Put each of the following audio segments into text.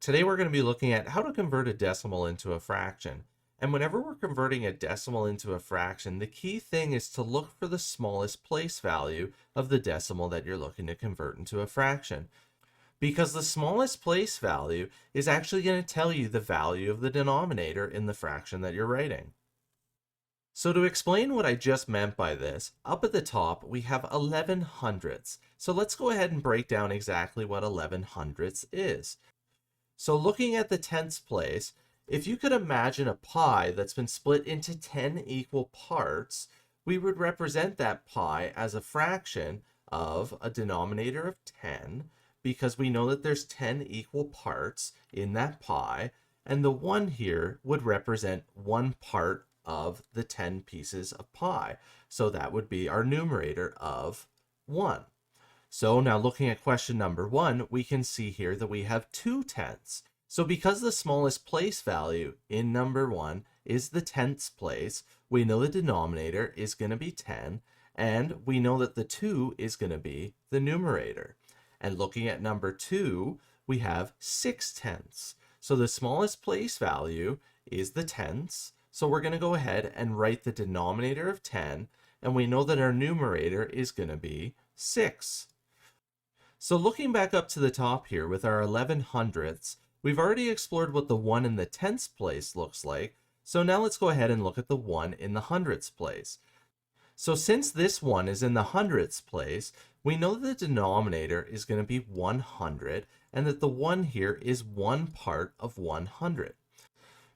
Today we're going to be looking at how to convert a decimal into a fraction. And whenever we're converting a decimal into a fraction, the key thing is to look for the smallest place value of the decimal that you're looking to convert into a fraction. Because the smallest place value is actually going to tell you the value of the denominator in the fraction that you're writing. So to explain what I just meant by this, up at the top we have 11 hundredths. So let's go ahead and break down exactly what 11 hundredths is. So looking at the tenths place, if you could imagine a pie that's been split into 10 equal parts, we would represent that pie as a fraction of a denominator of 10, because we know that there's 10 equal parts in that pie, and the 1 here would represent one part of the 10 pieces of pie. So that would be our numerator of 1. So now looking at question number 1, we can see here that we have 2 tenths. So because the smallest place value in number 1 is the tenths place, we know the denominator is going to be 10, and we know that the 2 is going to be the numerator. And looking at number 2, we have 6 tenths. So the smallest place value is the tenths. So we're going to go ahead and write the denominator of 10, and we know that our numerator is going to be 6. So looking back up to the top here with our 11 hundredths, we've already explored what the 1 in the tenths place looks like. So now let's go ahead and look at the 1 in the hundredths place. So since this 1 is in the hundredths place, we know that the denominator is going to be 100 and that the 1 here is one part of 100.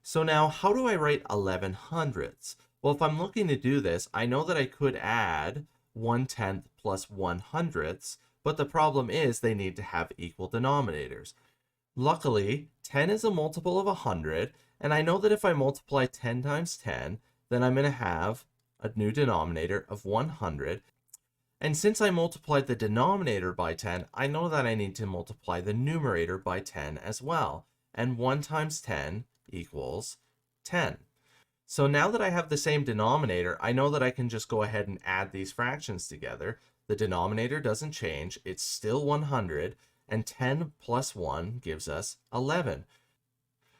So now how do I write 11 hundredths? Well, if I'm looking to do this, I know that I could add 1/10 plus 1 hundredths, but the problem is they need to have equal denominators. Luckily, 10 is a multiple of 100, and I know that if I multiply 10 times 10, then I'm going to have a new denominator of 100. And since I multiplied the denominator by 10, I know that I need to multiply the numerator by 10 as well. And 1 times 10 equals 10. So now that I have the same denominator, I know that I can just go ahead and add these fractions together. The denominator doesn't change, it's still 100, and 10 plus 1 gives us 11.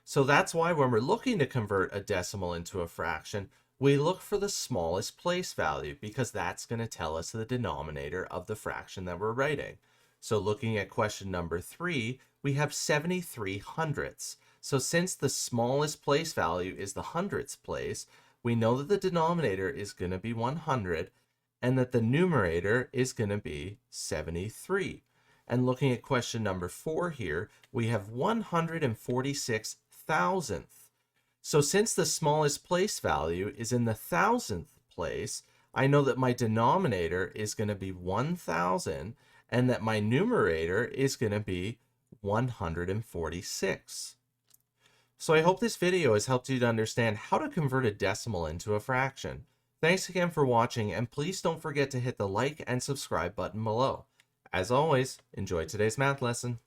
So that's why when we're looking to convert a decimal into a fraction, we look for the smallest place value, because that's going to tell us the denominator of the fraction that we're writing. So looking at question number 3, we have 73 hundredths. So since the smallest place value is the hundredths place, we know that the denominator is going to be 100, and that the numerator is going to be 73. And looking at question number 4 here, we have 146 thousandth. So since the smallest place value is in the thousandth place, I know that my denominator is going to be 1000, and that my numerator is going to be 146. So I hope this video has helped you to understand how to convert a decimal into a fraction. Thanks again for watching, and please don't forget to hit the like and subscribe button below. As always, enjoy today's math lesson.